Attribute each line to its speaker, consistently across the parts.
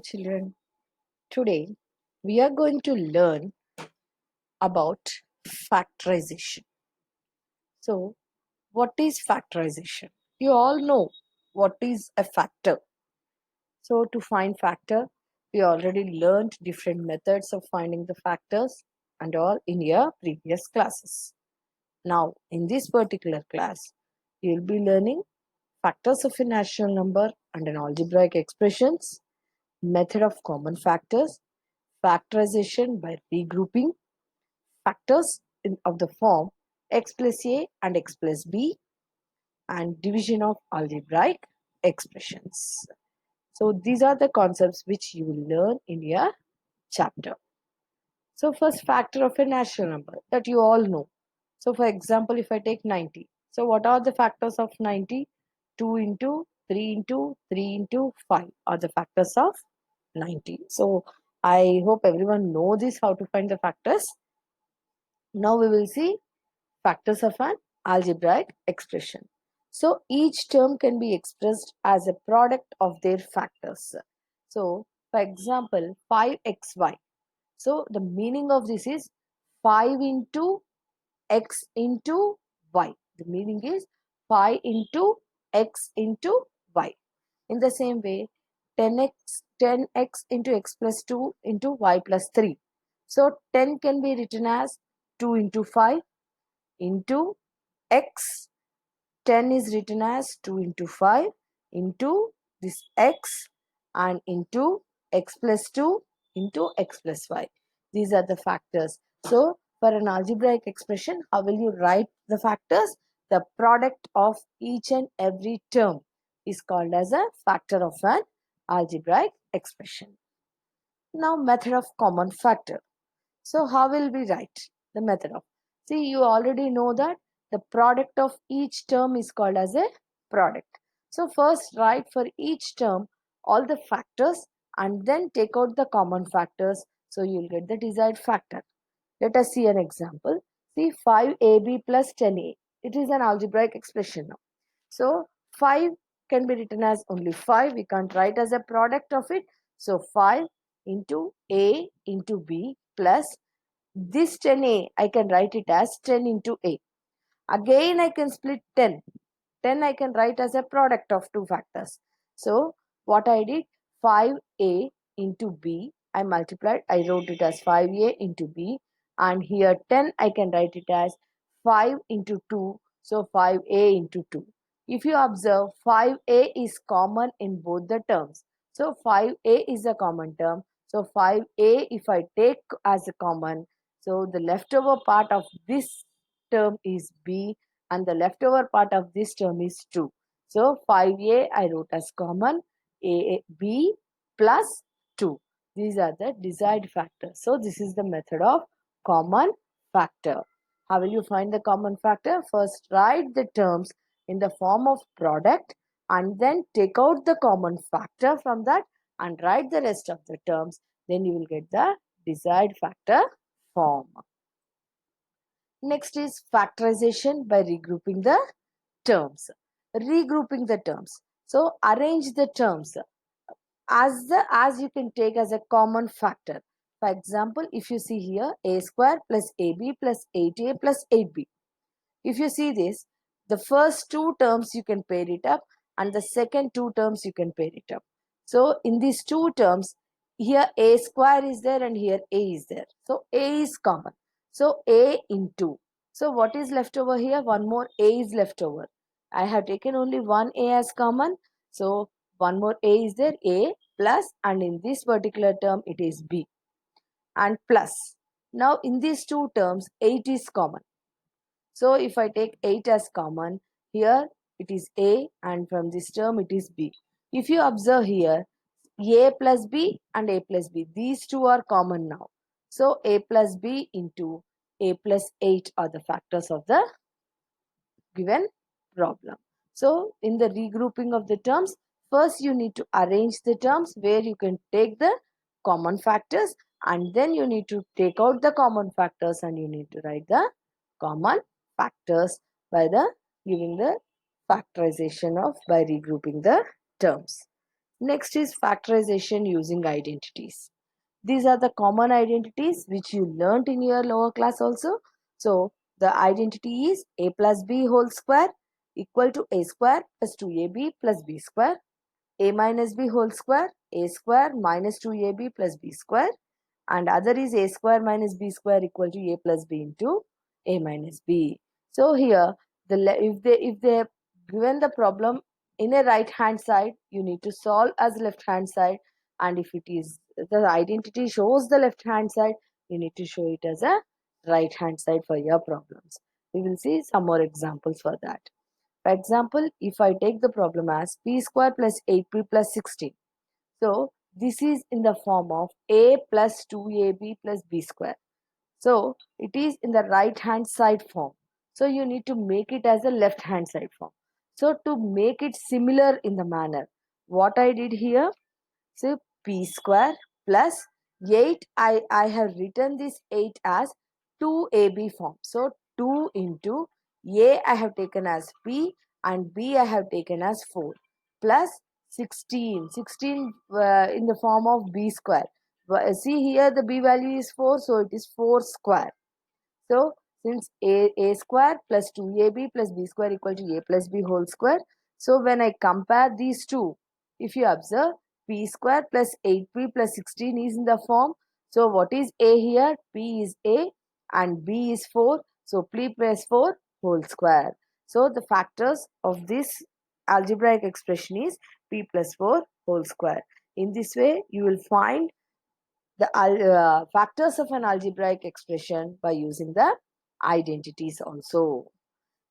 Speaker 1: Children, today we are going to learn about factorization. So, what is factorization? You all know what is a factor. So, to find factor, we already learned different methods of finding the factors and all in your previous classes. Now, in this particular class, you will be learning factors of a natural number and an algebraic expressions, method of common factors, factorization by regrouping, factors of the form x plus a and x plus b, and division of algebraic expressions. So these are the concepts which you will learn in your chapter. So first, factor of a natural number that you all know. So for example, if I take 90, so what are the factors of 90? 2 into 3 into 3 into 5 are the factors of 90. So I hope everyone know this, how to find the factors. Now we will see factors of an algebraic expression. So each term can be expressed as a product of their factors. So for example, 5xy. So the meaning of this is 5 into x into y. The meaning is 5 into x into y. In the same way, 10x into x plus 2 into y plus 3. So 10 can be written as 2 into 5 into x. 10 is written as 2 into 5 into this x and into x plus 2 into x plus y. These are the factors. So for an algebraic expression, how will you write the factors? The product of each and every term is called as a factor of an algebraic expression. Now method of common factor. So how will we write the method of? See, you already know that the product of each term is called as a product. So first write for each term all the factors and then take out the common factors. So you'll get the desired factor. Let us see an example. See 5ab plus 10a. It is an algebraic expression now. So 5 can be written as only 5. We can't write as a product of it. So 5 into a into b plus this 10a, I can write it as 10 into a. Again, I can split 10. 10 I can write as a product of two factors. So, what I did, 5a into b, I multiplied, I wrote it as 5a into b. And here 10, I can write it as 5 into 2. So, 5a into 2. If you observe, 5a is common in both the terms. So, 5a is a common term. So, 5a if I take as a common, so the leftover part of this term is b and the leftover part of this term is 2. So 5a I wrote as common, b plus 2. These are the desired factors. So this is the method of common factor. How will you find the common factor? First write the terms in the form of product and then take out the common factor from that and write the rest of the terms. Then you will get the desired factor form. Next is factorization by regrouping the terms. Regrouping the terms. So arrange the terms as you can take as a common factor. For example, if you see here a square plus ab plus 8a plus 8b. If you see this, the first two terms you can pair it up and the second two terms you can pair it up. So in these two terms, here a square is there and here a is there. So a is common. So a into. So what is left over here? One more a is left over. I have taken only one a as common. So one more a is there, a plus, and in this particular term it is b and plus. Now in these two terms 8 is common. So if I take 8 as common, here it is a and from this term it is b. If you observe here, a plus b and a plus b, these two are common now. So a plus b into a plus 8 are the factors of the given problem. So in the regrouping of the terms, first you need to arrange the terms where you can take the common factors and then you need to take out the common factors and you need to write the common factors by the giving the factorization of by regrouping the terms. Next is factorization using identities. These are the common identities which you learnt in your lower class also. So the identity is a plus b whole square equal to a square plus 2ab plus b square, a minus b whole square, a square minus 2ab plus b square, and other is a square minus b square equal to a plus b into a minus b. So here, if they have given the problem in a right hand side, you need to solve as left hand side, and if it is the identity shows the left hand side, you need to show it as a right hand side for your problems. We will see some more examples for that. For example, if I take the problem as p square plus 8p plus 16, so this is in the form of a plus 2ab plus b square. So it is in the right hand side form. So you need to make it as a left hand side form. So to make it similar in the manner, what I did here, so p square plus 8, I have written this 8 as 2ab form. So 2 into a I have taken as p and b I have taken as 4 plus 16. 16 in the form of b square. See here the b value is 4, so it is 4 square. So since a square plus 2ab plus b square equal to a plus b whole square. So when I compare these two, if you observe, p square plus 8p plus 16 is in the form. So what is a here? P is a and b is 4. So p plus 4 whole square. So the factors of this algebraic expression is p plus 4 whole square. In this way, you will find the factors of an algebraic expression by using the identities also.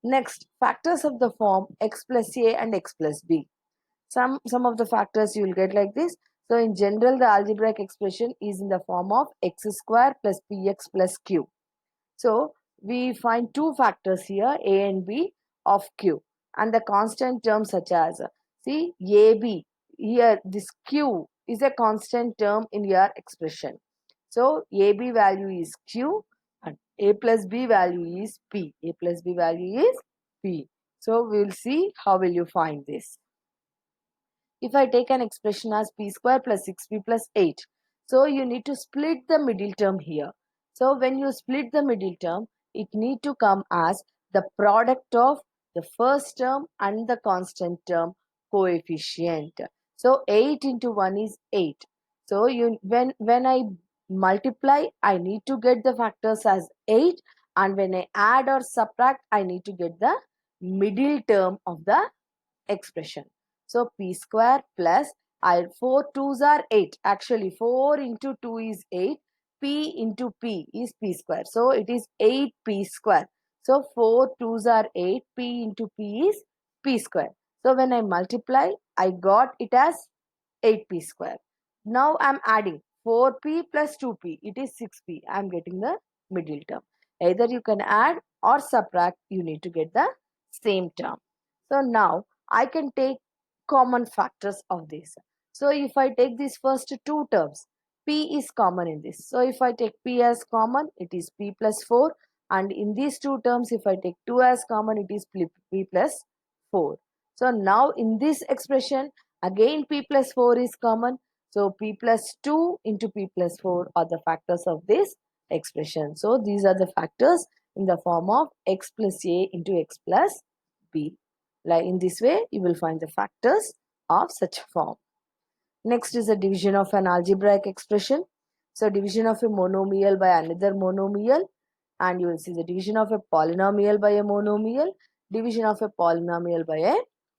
Speaker 1: Next, factors of the form x plus a and x plus b. Some of the factors you will get like this. So in general, the algebraic expression is in the form of x square plus px plus q. So we find two factors here, a and b of q, and the constant terms such as, see, ab, here this q is a constant term in your expression. So ab value is q and a plus b value is p. A plus b value is p. So we will see how will you find this. If I take an expression as p square plus 6p plus 8, so you need to split the middle term here. So when you split the middle term, it need to come as the product of the first term and the constant term coefficient. So 8 into 1 is 8. So when I multiply, I need to get the factors as 8, and when I add or subtract, I need to get the middle term of the expression. So p square plus 4 2s are 8. Actually 4 into 2 is 8. P into p is p square. So it is 8p square. So 4 2s are 8. P into p is p square. So when I multiply, I got it as 8p square. Now I am adding 4p plus 2p. It is 6p. I am getting the middle term. Either you can add or subtract. You need to get the same term. So now I can take common factors of this. So if I take these first two terms, p is common in this. So if I take p as common, it is p plus 4. And in these two terms, if I take 2 as common, it is p plus 4. So now in this expression, again p plus 4 is common. So p plus 2 into p plus 4 are the factors of this expression. So these are the factors in the form of x plus a into x plus b. Like in this way, you will find the factors of such form. Next is the division of an algebraic expression. So division of a monomial by another monomial, and you will see the division of a polynomial by a monomial, division of a polynomial by a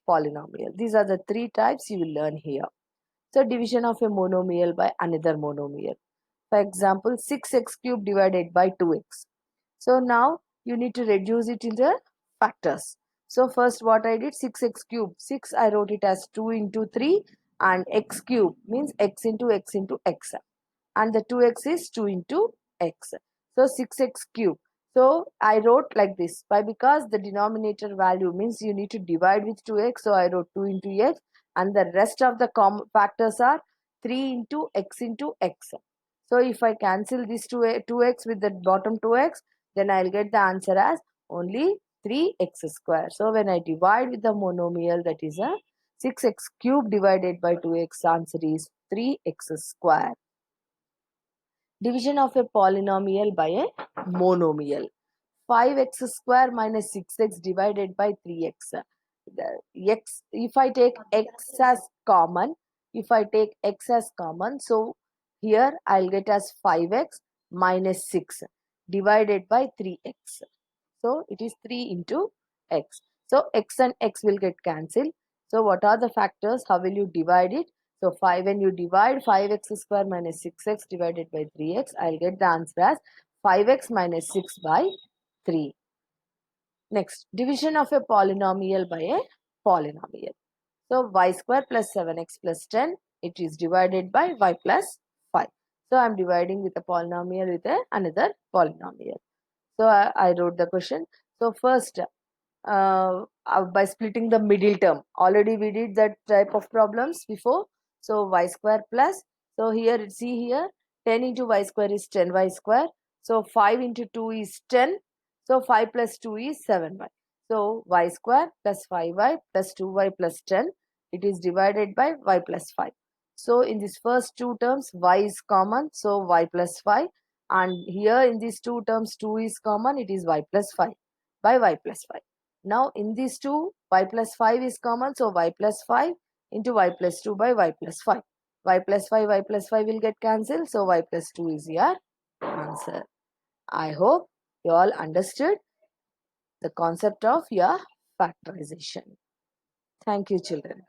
Speaker 1: polynomial. These are the three types you will learn here. So division of a monomial by another monomial. For example, 6x cubed divided by 2x. So now you need to reduce it into factors. So first what I did, 6x cube. 6 I wrote it as 2 into 3, and x cube means x into x into x. And the 2x is 2 into x. So 6x cube. So I wrote like this. Why? Because the denominator value means you need to divide with 2x. So I wrote 2 into x. And the rest of the factors are 3 into x into x. So if I cancel this 2x with the bottom 2x, then I'll get the answer as only 3x square. So when I divide with the monomial, that is a 6x cube divided by 2x, answer is 3x square. Division of a polynomial by a monomial. 5x square minus 6x divided by 3x. If I take x as common, so here I'll get as 5x minus 6 divided by 3x. So it is 3 into x. So x and x will get cancelled. So what are the factors? How will you divide it? So when you divide 5x square minus 6x divided by 3x, I'll get the answer as 5x minus 6 by 3. Next, division of a polynomial by a polynomial. So y square plus 7x plus 10, it is divided by y plus 5. So I am dividing with a polynomial with another polynomial. So I wrote the question. So first, by splitting the middle term, already we did that type of problems before. So y square plus, so here see here 10 into y square is 10y square. So 5 into 2 is 10. So 5 plus 2 is 7y. So y square plus 5y plus 2y plus 10, it is divided by y plus 5. So in this first two terms y is common, so y plus 5, and here in these two terms 2 is common, it is y plus 5 by y plus 5. Now in these two, y plus 5 is common, so y plus 5 into y plus 2 by y plus 5. Y plus 5 will get cancelled, so y plus 2 is your answer. I hope you all understood the concept of your factorization. Thank you, children.